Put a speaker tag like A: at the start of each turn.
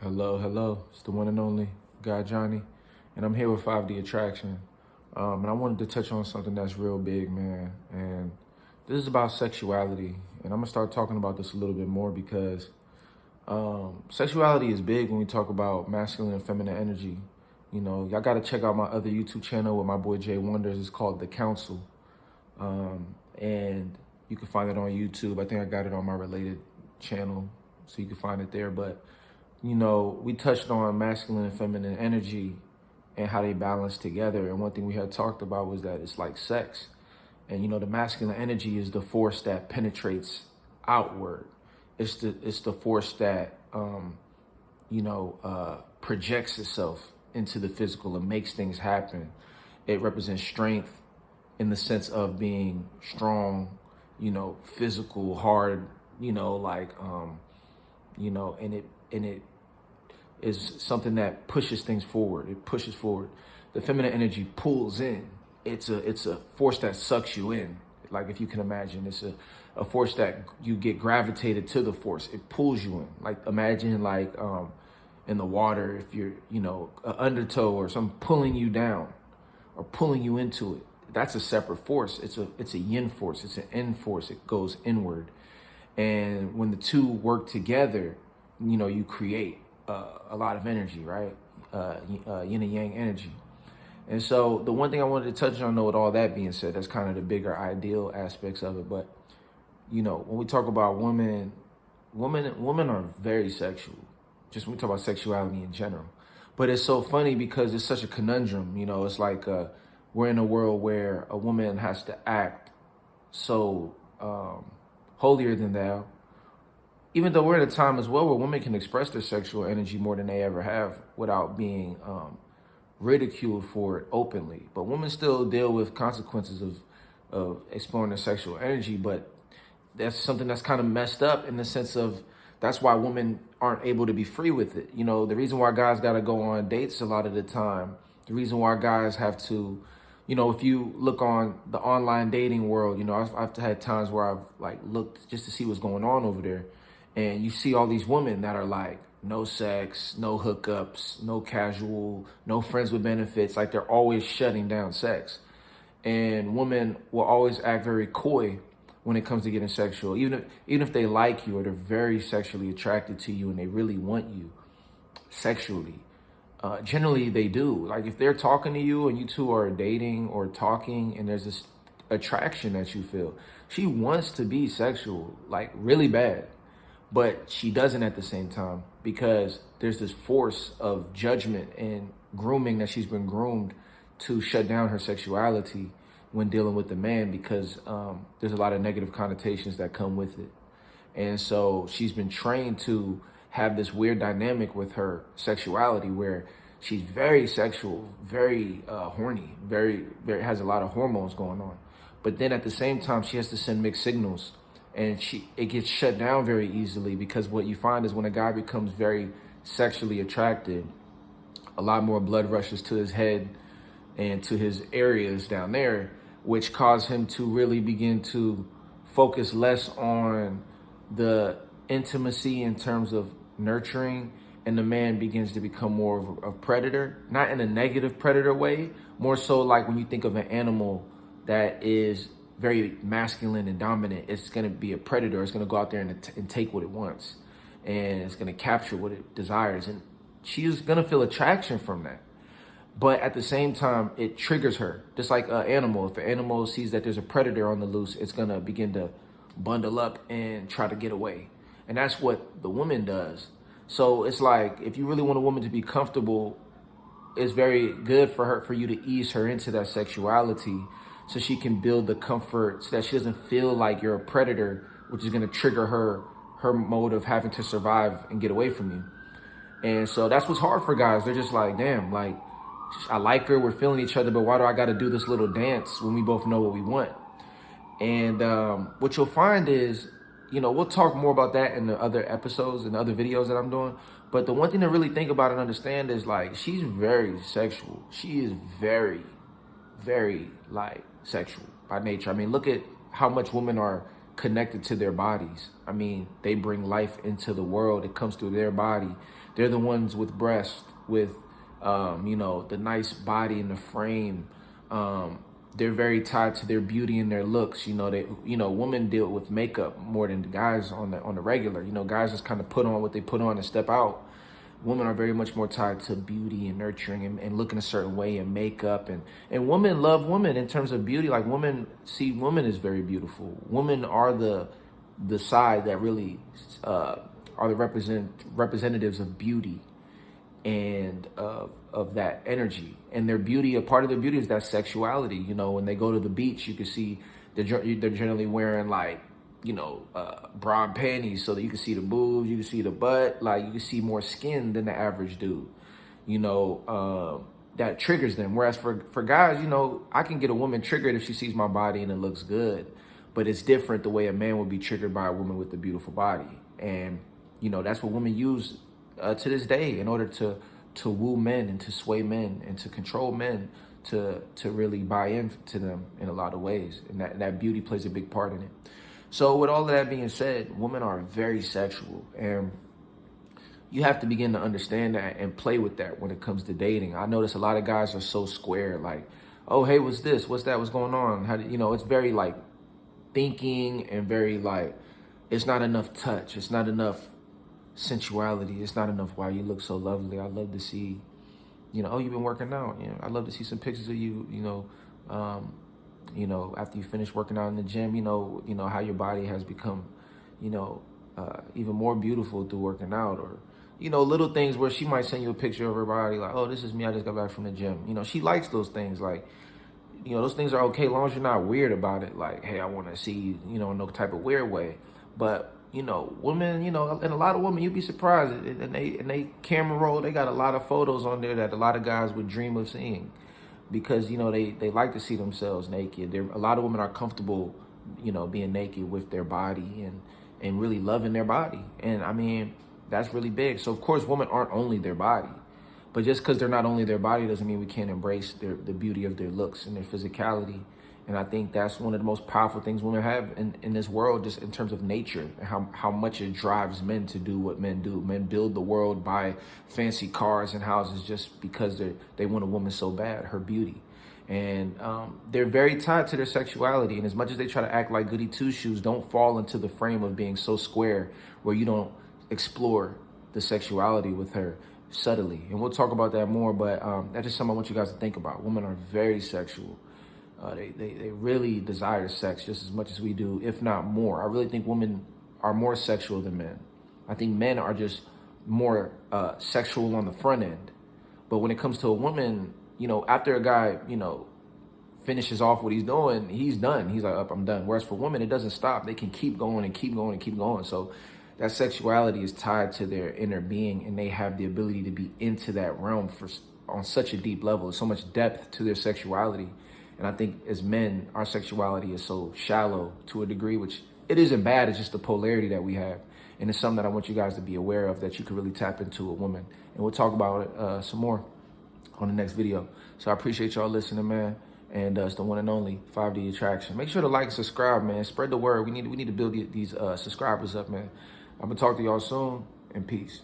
A: Hello, hello. It's the one and only Guy Johnny, and I'm here with 5D Attraction. And I wanted to touch on something that's real big, man. And this is about sexuality. And I'm gonna start talking about this a little bit more because sexuality is big when we talk about masculine and feminine energy. You know, y'all gotta check out my other YouTube channel with my boy Jay Wonders. It's called The Council. And you can find it on YouTube. I think I got it on my related channel, so you can find it there. But you know, we touched on masculine and feminine energy and how they balance together. And one thing we had talked about was that it's like sex. And you know, the masculine energy is the force that penetrates outward. It's the force that projects itself into the physical and makes things happen. It represents strength in the sense of being strong, physical, hard, and it is something that pushes things forward. It pushes forward. The feminine energy pulls in. It's a force that sucks you in. Like if you can imagine, it's a force that you get gravitated to the force. It pulls you in. Like imagine in the water, if you're, an undertow or something pulling you down or pulling you into it. That's a separate force. It's a yin force. It's an yin force. It goes inward. And when the two work together, you create a lot of energy, right? Yin and yang energy. And so the one thing I wanted to touch on, though, with all that being said, that's kind of the bigger ideal aspects of it. But, when we talk about women are very sexual, just when we talk about sexuality in general. But it's so funny because it's such a conundrum. It's like we're in a world where a woman has to act so holier than thou, even though we're at a time as well where women can express their sexual energy more than they ever have without being ridiculed for it openly. But women still deal with consequences of exploring their sexual energy. But that's something that's kind of messed up in the sense of that's why women aren't able to be free with it. The reason why guys got to go on dates a lot of the time, the reason why guys have to, if you look on the online dating world, I've had times where I've looked just to see what's going on over there. And you see all these women that are like, no sex, no hookups, no casual, no friends with benefits. Like they're always shutting down sex. And women will always act very coy when it comes to getting sexual. Even if they like you or they're very sexually attracted to you and they really want you sexually, generally they do. Like if they're talking to you and you two are dating or talking and there's this attraction that you feel, she wants to be sexual, like really bad. But she doesn't at the same time because there's this force of judgment and grooming that she's been groomed to shut down her sexuality when dealing with the man because there's a lot of negative connotations that come with it. And so she's been trained to have this weird dynamic with her sexuality where she's very sexual, very horny, very has a lot of hormones going on. But then at the same time, she has to send mixed signals. And it gets shut down very easily because what you find is when a guy becomes very sexually attracted, a lot more blood rushes to his head and to his areas down there, which cause him to really begin to focus less on the intimacy in terms of nurturing, and the man begins to become more of a predator, not in a negative predator way, more so like when you think of an animal that is very masculine and dominant, it's going to be a predator. It's going to go out there and take what it wants, and it's going to capture what it desires. And she's going to feel attraction from that. But at the same time, it triggers her. Just like an animal. If an animal sees that there's a predator on the loose, it's going to begin to bundle up and try to get away. And that's what the woman does. So it's like, if you really want a woman to be comfortable, it's very good for you to ease her into that sexuality so she can build the comfort so that she doesn't feel like you're a predator, which is going to trigger her mode of having to survive and get away from you. And so that's what's hard for guys. They're just like, damn, like, I like her, we're feeling each other, but why do I got to do this little dance when we both know what we want? And what you'll find is, we'll talk more about that in the other episodes and other videos that I'm doing. But the one thing to really think about and understand is like, she's very sexual. She is very, very sexual by nature. I mean, look at how much women are connected to their bodies. I mean, they bring life into the world. It comes through their body. They're the ones with breast, with, the nice body and the frame. They're very tied to their beauty and their looks. Women deal with makeup more than the guys on the regular. Guys just kind of put on what they put on and step out. Women are very much more tied to beauty and nurturing and looking a certain way and makeup. And women love women in terms of beauty. Like, women see women as very beautiful. Women are the side that really are the representatives of beauty and of that energy. And their beauty, a part of their beauty is that sexuality. When they go to the beach, you can see they're generally wearing bra and panties so that you can see the boobs, you can see the butt, like you can see more skin than the average dude. That triggers them. Whereas for guys, I can get a woman triggered if she sees my body and it looks good, but it's different the way a man would be triggered by a woman with a beautiful body. And that's what women use to this day in order to woo men and to sway men and to control men, to really buy into them in a lot of ways. And that beauty plays a big part in it. So with all of that being said, women are very sexual, and you have to begin to understand that and play with that when it comes to dating. I notice a lot of guys are so square, like, oh, hey, what's this? What's that? What's going on? How do it's very like thinking and very like, it's not enough touch. It's not enough sensuality. It's not enough, wow, you look so lovely. I'd love to see, oh, you've been working out. I'd love to see some pictures of you, after you finish working out in the gym, how your body has become, even more beautiful through working out, or, little things where she might send you a picture of her body, like, oh, this is me, I just got back from the gym. She likes those things. Like, those things are okay as long as you're not weird about it. Like, hey, I want to see you, in no type of weird way. But, women, and a lot of women, you'd be surprised, and they camera roll, they got a lot of photos on there that a lot of guys would dream of seeing. Because, they like to see themselves naked. A lot of women are comfortable, being naked with their body and really loving their body. And I mean, that's really big. So of course, women aren't only their body, but just because they're not only their body doesn't mean we can't embrace the beauty of their looks and their physicality. And I think that's one of the most powerful things women have in this world, just in terms of nature, and how much it drives men to do what men do. Men build the world, buy fancy cars and houses just because they want a woman so bad, her beauty. And they're very tied to their sexuality. And as much as they try to act like goody two-shoes, don't fall into the frame of being so square where you don't explore the sexuality with her subtly. And we'll talk about that more, but that's just something I want you guys to think about. Women are very sexual. They really desire sex just as much as we do, if not more. I really think women are more sexual than men. I think men are just more sexual on the front end. But when it comes to a woman, after a guy, finishes off what he's doing, he's done. He's like, I'm done. Whereas for women, it doesn't stop. They can keep going and keep going and keep going. So that sexuality is tied to their inner being, and they have the ability to be into that realm on such a deep level. There's so much depth to their sexuality. And I think as men, our sexuality is so shallow to a degree, which it isn't bad. It's just the polarity that we have. And it's something that I want you guys to be aware of, that you can really tap into a woman. And we'll talk about it some more on the next video. So I appreciate y'all listening, man. And it's the one and only 5D Attraction. Make sure to like and subscribe, man. Spread the word. We need to build these subscribers up, man. I'm going to talk to y'all soon, and peace.